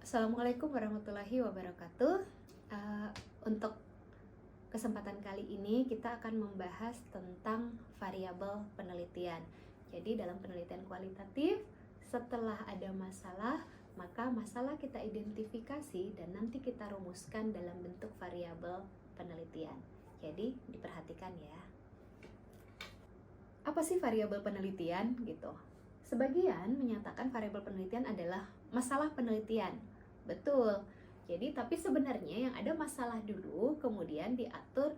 Assalamualaikum warahmatullahi wabarakatuh. Untuk kesempatan kali ini kita akan membahas tentang variabel penelitian. Jadi dalam penelitian kualitatif, setelah ada masalah, maka masalah kita identifikasi dan nanti kita rumuskan dalam bentuk variabel penelitian. Jadi diperhatikan ya. Apa sih variabel penelitian gitu? Sebagian menyatakan variabel penelitian adalah masalah penelitian. Betul. Jadi tapi sebenarnya yang ada masalah dulu, kemudian diatur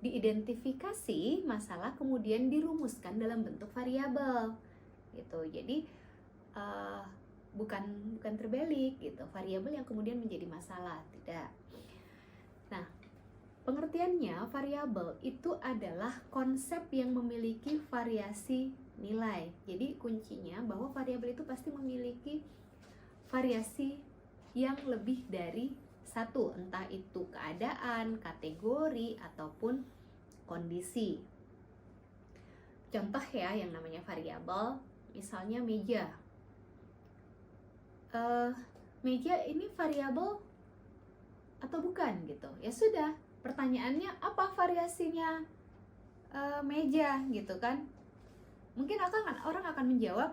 diidentifikasi masalah, kemudian dirumuskan dalam bentuk variabel. Gitu. Jadi bukan terbalik gitu. Variabel yang kemudian menjadi masalah, tidak. Nah, pengertiannya variabel itu adalah konsep yang memiliki variasi nilai. Jadi kuncinya bahwa variabel itu pasti memiliki variasi yang lebih dari satu, entah itu keadaan, kategori, ataupun kondisi. Contoh ya yang namanya variabel, misalnya meja. Meja ini variabel atau bukan gitu? Ya sudah, pertanyaannya apa variasinya meja gitu kan? Mungkin orang akan menjawab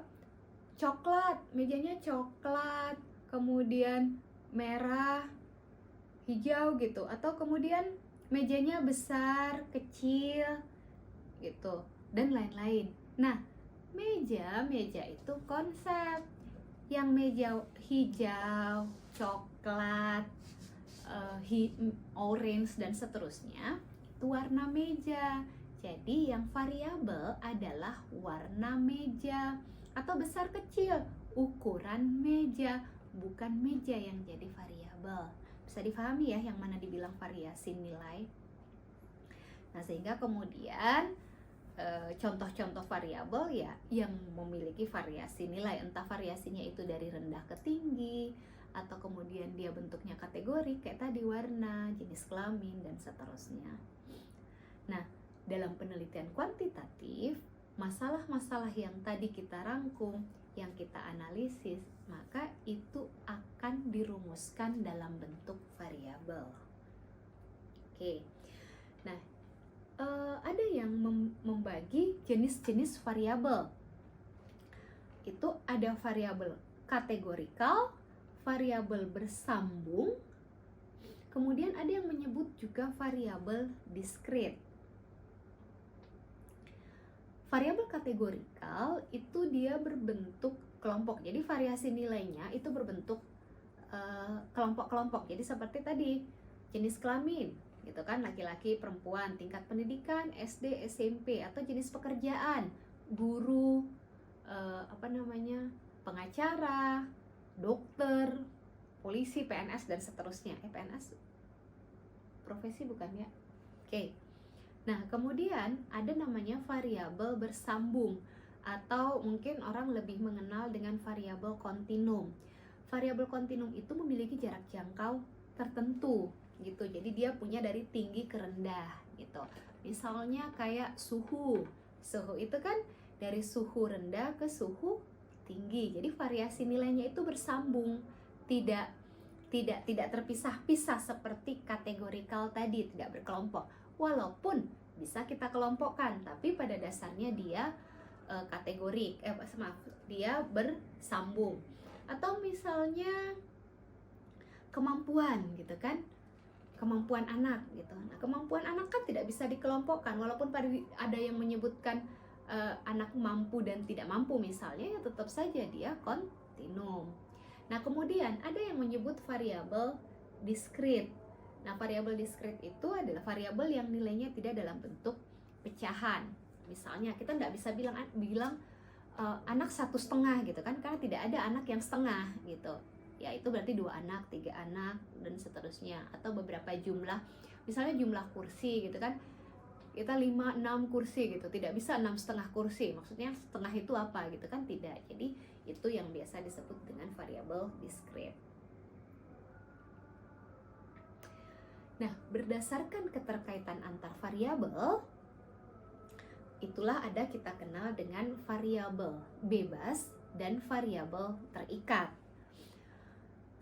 coklat, mejanya coklat, kemudian merah, hijau gitu, atau kemudian mejanya besar, kecil gitu, dan lain-lain. Nah, meja itu konsep. Yang meja hijau, coklat, orange dan seterusnya itu warna meja. Jadi yang variabel adalah warna meja atau besar kecil, ukuran meja, bukan meja yang jadi variabel. Bisa difahami ya yang mana dibilang variasi nilai. Nah, sehingga kemudian contoh-contoh variabel ya yang memiliki variasi nilai, entah variasinya itu dari rendah ke tinggi, atau kemudian dia bentuknya kategori kayak tadi warna, jenis kelamin, dan seterusnya. Nah, dalam penelitian kuantitatif, masalah-masalah yang tadi kita rangkum, yang kita analisis, maka itu akan dirumuskan dalam bentuk variabel. Oke. Nah, ada yang membagi jenis-jenis variabel. Itu ada variabel kategorikal, variabel bersambung, kemudian ada yang menyebut juga variabel diskrit. Variabel kategorikal itu dia berbentuk kelompok, jadi variasi nilainya itu berbentuk kelompok-kelompok. Jadi seperti tadi, jenis kelamin gitu kan, laki-laki, perempuan, tingkat pendidikan, SD, SMP, atau jenis pekerjaan, guru, pengacara, dokter, polisi, PNS, dan seterusnya. PNS profesi bukan ya? Oke. Nah, kemudian ada namanya variabel bersambung, atau mungkin orang lebih mengenal dengan variabel kontinum. Variabel kontinum itu memiliki jarak jangkau tertentu gitu. Jadi dia punya dari tinggi ke rendah gitu. Misalnya kayak suhu. Suhu itu kan dari suhu rendah ke suhu tinggi. Jadi variasi nilainya itu bersambung, tidak terpisah-pisah seperti kategorikal tadi, tidak berkelompok. Walaupun bisa kita kelompokkan, tapi pada dasarnya dia dia bersambung. Atau misalnya kemampuan gitu kan, kemampuan anak gitu. Nah, kemampuan anak kan tidak bisa dikelompokkan, walaupun ada yang menyebutkan anak mampu dan tidak mampu misalnya, ya tetap saja dia kontinum. Nah, kemudian ada yang menyebut variabel diskrit. Nah, variabel diskrit itu adalah variabel yang nilainya tidak dalam bentuk pecahan. Misalnya kita nggak bisa bilang anak 1,5 gitu kan, karena tidak ada anak yang setengah gitu. Ya itu berarti 2 anak, 3 anak, dan seterusnya. Atau beberapa jumlah, misalnya jumlah kursi gitu kan, kita 5, 6 kursi gitu, tidak bisa 6,5 kursi. Maksudnya setengah itu apa gitu kan, tidak. Jadi itu yang biasa disebut dengan variabel diskrit. Nah, berdasarkan keterkaitan antar variabel, itulah ada kita kenal dengan variabel bebas dan variabel terikat.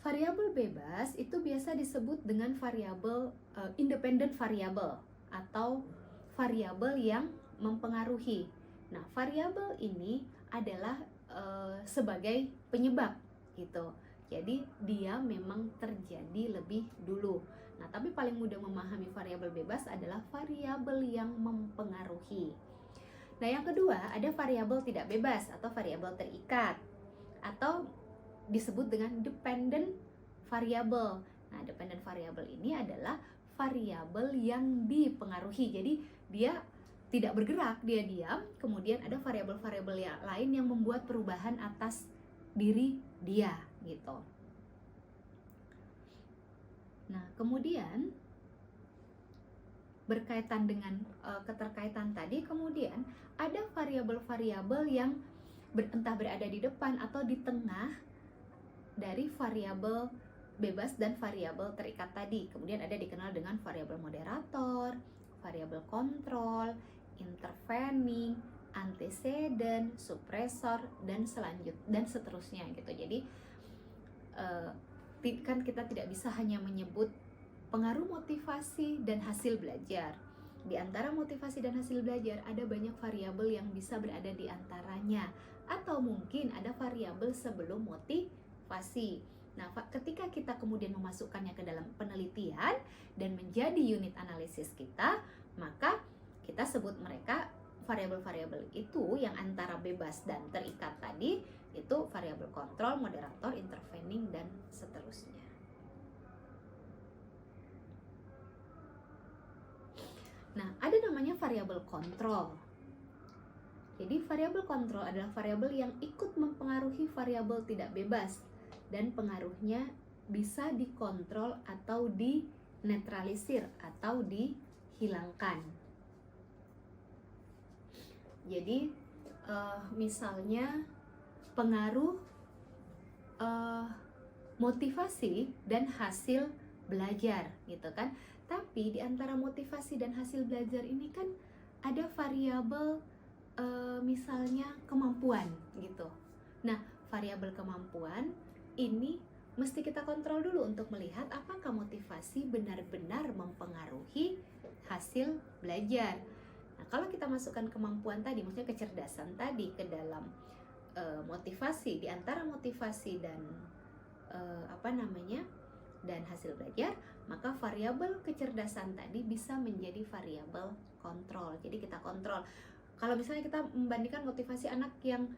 Variabel bebas itu biasa disebut dengan variabel independent variable atau variabel yang mempengaruhi. Nah, variabel ini adalah sebagai penyebab gitu. Jadi dia memang terjadi lebih dulu. Nah, tapi paling mudah memahami variabel bebas adalah variabel yang mempengaruhi. Nah, yang kedua ada variabel tidak bebas atau variabel terikat atau disebut dengan dependent variable. Nah, dependent variable ini adalah variabel yang dipengaruhi. Jadi dia tidak bergerak, dia diam. Kemudian ada variabel-variabel yang lain yang membuat perubahan atas diri dia gitu. Nah, kemudian berkaitan dengan keterkaitan tadi, kemudian ada variabel-variabel yang entah berada di depan atau di tengah dari variabel bebas dan variabel terikat tadi. Kemudian ada dikenal dengan variabel moderator, variabel kontrol, intervening, antecedent, suppressor, dan seterusnya gitu. Jadi kan kita tidak bisa hanya menyebut pengaruh motivasi dan hasil belajar. Di antara motivasi dan hasil belajar ada banyak variabel yang bisa berada di antaranya, atau mungkin ada variabel sebelum motivasi. Nah, ketika kita kemudian memasukkannya ke dalam penelitian dan menjadi unit analisis kita, maka kita sebut mereka variabel-variabel itu yang antara bebas dan terikat tadi, itu variabel kontrol, moderator, intervening, dan seterusnya. Nah, ada namanya variabel kontrol. Jadi variabel kontrol adalah variabel yang ikut mempengaruhi variabel tidak bebas dan pengaruhnya bisa dikontrol atau dinetralisir atau dihilangkan. Jadi misalnya pengaruh motivasi dan hasil belajar gitu kan. Tapi di antara motivasi dan hasil belajar ini kan ada variabel misalnya kemampuan gitu. Nah, variabel kemampuan ini mesti kita kontrol dulu untuk melihat apakah motivasi benar-benar mempengaruhi hasil belajar. Nah, kalau kita masukkan kemampuan tadi, maksudnya kecerdasan tadi ke dalam motivasi, di antara motivasi dan dan hasil belajar, maka variabel kecerdasan tadi bisa menjadi variabel kontrol. Jadi kita kontrol. Kalau misalnya kita membandingkan motivasi anak yang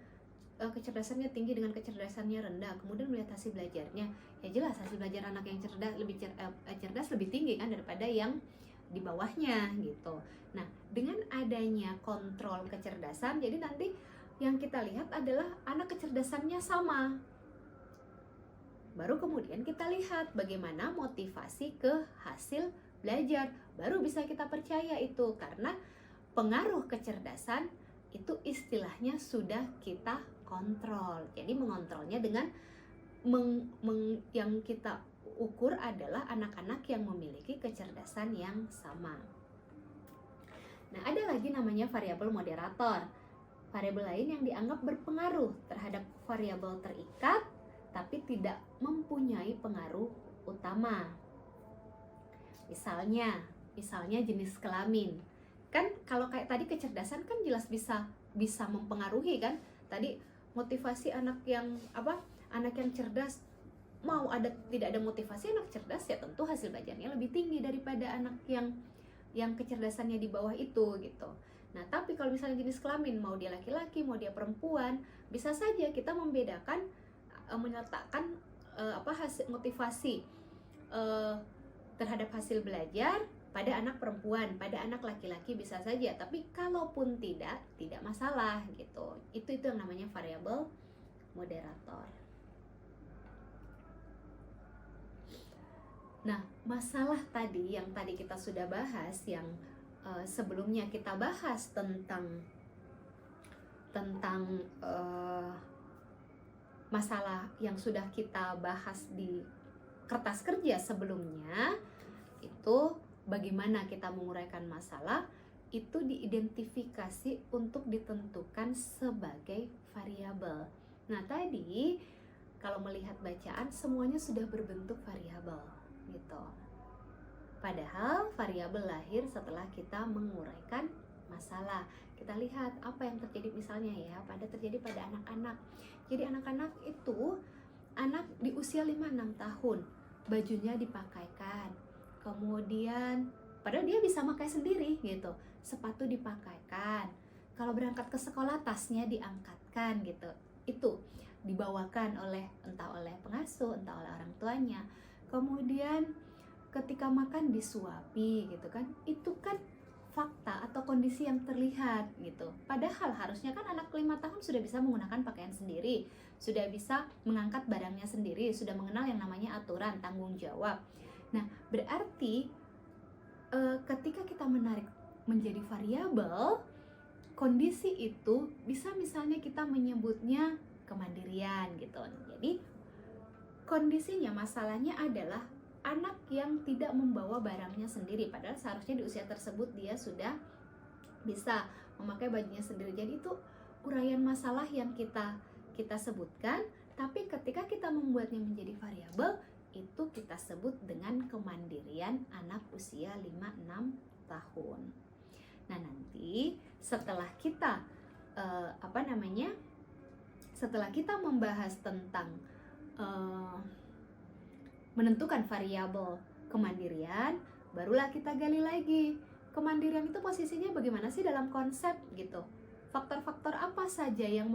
kecerdasannya tinggi dengan kecerdasannya rendah, kemudian melihat hasil belajarnya, ya jelas hasil belajar anak yang cerdas lebih tinggi kan daripada yang di bawahnya gitu. Nah, dengan adanya kontrol kecerdasan, jadi nanti yang kita lihat adalah anak kecerdasannya sama. Baru kemudian kita lihat bagaimana motivasi ke hasil belajar. Baru bisa kita percaya itu, karena pengaruh kecerdasan itu istilahnya sudah kita kontrol. Jadi mengontrolnya dengan yang kita ukur adalah anak-anak yang memiliki kecerdasan yang sama. Nah, ada lagi namanya variabel moderator. Variabel lain yang dianggap berpengaruh terhadap variabel terikat tapi tidak mempunyai pengaruh utama. Misalnya jenis kelamin. Kan kalau kayak tadi kecerdasan kan jelas bisa mempengaruhi kan. Tadi motivasi anak yang cerdas, tidak ada motivasi anak cerdas, ya tentu hasil belajarnya lebih tinggi daripada anak yang kecerdasannya di bawah itu gitu. Nah, tapi kalau misalnya jenis kelamin, mau dia laki-laki, mau dia perempuan, bisa saja kita membedakan, meletakkan motivasi terhadap hasil belajar pada anak perempuan, pada anak laki-laki bisa saja. Tapi kalaupun tidak masalah gitu. Itu yang namanya variabel moderator. Nah, masalah tadi yang tadi kita sudah bahas, yang sebelumnya kita bahas tentang masalah yang sudah kita bahas di kertas kerja sebelumnya, itu bagaimana kita menguraikan masalah, itu diidentifikasi untuk ditentukan sebagai variabel. Nah, tadi kalau melihat bacaan semuanya sudah berbentuk variabel gitu. Padahal variabel lahir setelah kita menguraikan masalah. Kita lihat apa yang terjadi misalnya ya, terjadi pada anak-anak. Jadi anak-anak itu anak di usia 5-6 tahun, bajunya dipakaikan. Kemudian padahal dia bisa pakai sendiri gitu. Sepatu dipakaikan. Kalau berangkat ke sekolah tasnya diangkatkan gitu. Itu dibawakan entah oleh pengasuh, entah oleh orang tuanya. Kemudian ketika makan disuapi gitu kan. Itu kan fakta atau kondisi yang terlihat gitu. Padahal harusnya kan anak 5 tahun sudah bisa menggunakan pakaian sendiri, sudah bisa mengangkat barangnya sendiri, sudah mengenal yang namanya aturan, tanggung jawab. Nah, berarti ketika kita menarik menjadi variabel, kondisi itu bisa misalnya kita menyebutnya kemandirian gitu. Jadi kondisinya, masalahnya adalah anak yang tidak membawa barangnya sendiri, padahal seharusnya di usia tersebut dia sudah bisa memakai bajunya sendiri. Jadi itu uraian masalah yang kita sebutkan, tapi ketika kita membuatnya menjadi variabel, itu kita sebut dengan kemandirian anak usia 5-6 tahun. Nah, nanti setelah kita setelah kita membahas tentang menentukan variabel kemandirian, barulah kita gali lagi. Kemandirian itu posisinya bagaimana sih dalam konsep gitu. Faktor-faktor apa saja yang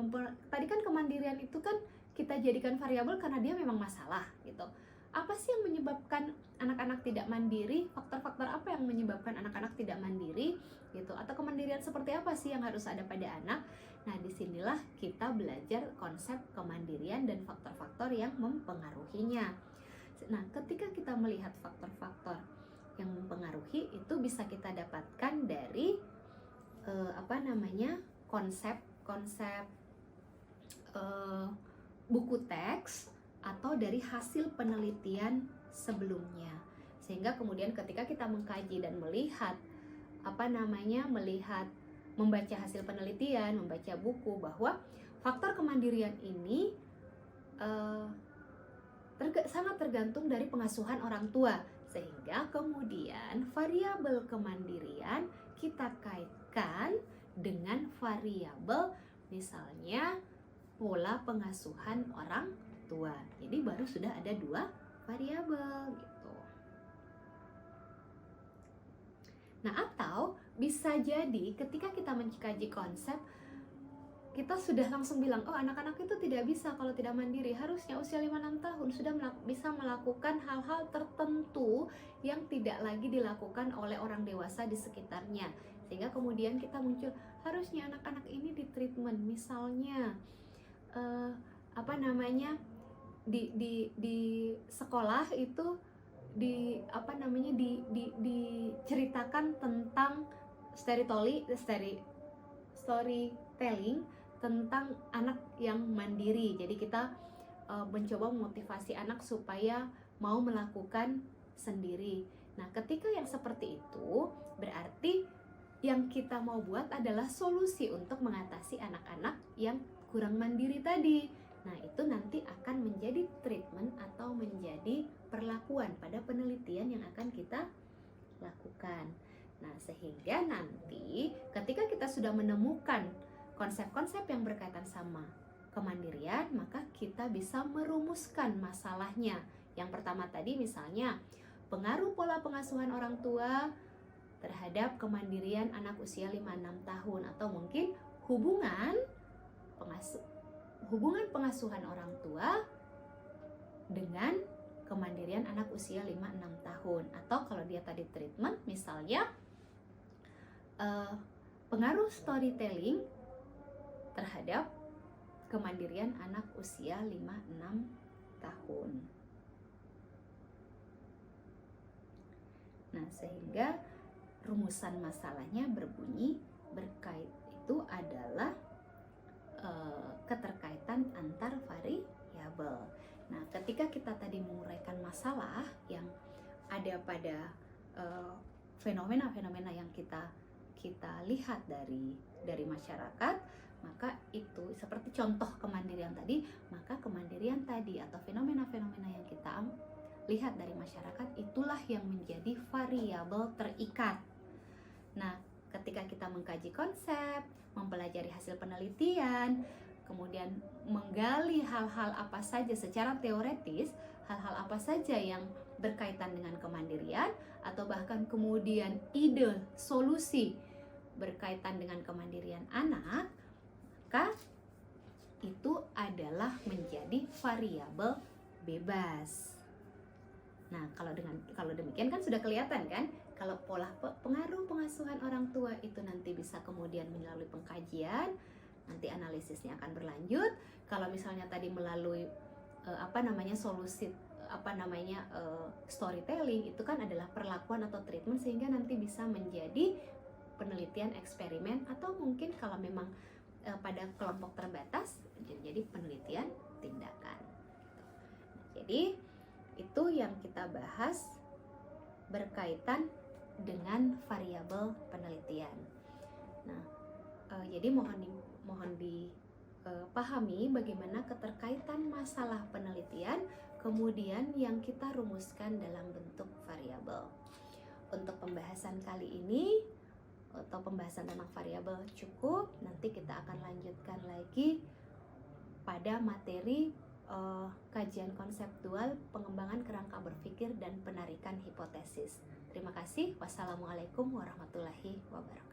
tadi kan kemandirian itu kan kita jadikan variabel karena dia memang masalah gitu. Apa sih yang menyebabkan anak-anak tidak mandiri? Faktor-faktor apa yang menyebabkan anak-anak tidak mandiri gitu? Atau kemandirian seperti apa sih yang harus ada pada anak? Nah, disinilah kita belajar konsep kemandirian dan faktor-faktor yang mempengaruhinya. Nah, ketika kita melihat faktor-faktor yang mempengaruhi, itu bisa kita dapatkan dari konsep buku teks atau dari hasil penelitian sebelumnya. Sehingga kemudian ketika kita mengkaji dan melihat membaca hasil penelitian, membaca buku, bahwa faktor kemandirian ini sangat tergantung dari pengasuhan orang tua, sehingga kemudian variabel kemandirian kita kaitkan dengan variabel misalnya pola pengasuhan orang tua. Jadi baru sudah ada 2 variabel gitu. Nah, atau bisa jadi ketika kita mengkaji konsep, kita sudah langsung bilang, oh anak-anak itu tidak bisa kalau tidak mandiri. Harusnya usia 5-6 tahun sudah bisa melakukan hal-hal tertentu yang tidak lagi dilakukan oleh orang dewasa di sekitarnya. Sehingga kemudian kita muncul, harusnya anak-anak ini di treatment. Misalnya di sekolah itu diceritakan tentang storytelling tentang anak yang mandiri. Jadi kita mencoba memotivasi anak supaya mau melakukan sendiri. Nah, ketika yang seperti itu, berarti yang kita mau buat adalah solusi untuk mengatasi anak-anak yang kurang mandiri tadi. Nah, itu nanti akan menjadi treatment atau menjadi perlakuan pada penelitian yang akan kita lakukan. Nah, sehingga nanti ketika kita sudah menemukan konsep-konsep yang berkaitan sama kemandirian, maka kita bisa merumuskan masalahnya. Yang pertama tadi misalnya, pengaruh pola pengasuhan orang tua terhadap kemandirian anak usia 5-6 tahun, atau mungkin hubungan pengasuhan orang tua dengan kemandirian anak usia 5-6 tahun. Atau kalau dia tadi treatment, misalnya pengaruh storytelling terhadap kemandirian anak usia 5-6 tahun. Nah, sehingga rumusan masalahnya berbunyi itu adalah keterkaitan antar variabel. Nah, ketika kita tadi menguraikan masalah yang ada pada fenomena-fenomena yang kita lihat dari masyarakat, maka itu seperti contoh kemandirian tadi, maka kemandirian tadi atau fenomena-fenomena yang kita lihat dari masyarakat itulah yang menjadi variabel terikat. Nah, ketika kita mengkaji konsep, mempelajari hasil penelitian, kemudian menggali hal-hal apa saja secara teoretis, hal-hal apa saja yang berkaitan dengan kemandirian, atau bahkan kemudian ide, solusi berkaitan dengan kemandirian anak, maka itu adalah menjadi variabel bebas. Nah, kalau demikian kan sudah kelihatan kan, kalau pola pengaruh pengasuhan orang tua itu nanti bisa kemudian melalui pengkajian, nanti analisisnya akan berlanjut. Kalau misalnya tadi melalui solusi storytelling, itu kan adalah perlakuan atau treatment, sehingga nanti bisa menjadi penelitian eksperimen, atau mungkin kalau memang pada kelompok terbatas jadi penelitian tindakan. Jadi itu yang kita bahas berkaitan dengan variabel penelitian. Nah, jadi mohon dipahami bagaimana keterkaitan masalah penelitian kemudian yang kita rumuskan dalam bentuk variabel. Untuk pembahasan kali ini atau pembahasan tentang variabel cukup, nanti kita akan lanjutkan lagi pada materi kajian konseptual, pengembangan kerangka berpikir dan penarikan hipotesis. Terima kasih. Wassalamualaikum warahmatullahi wabarakatuh.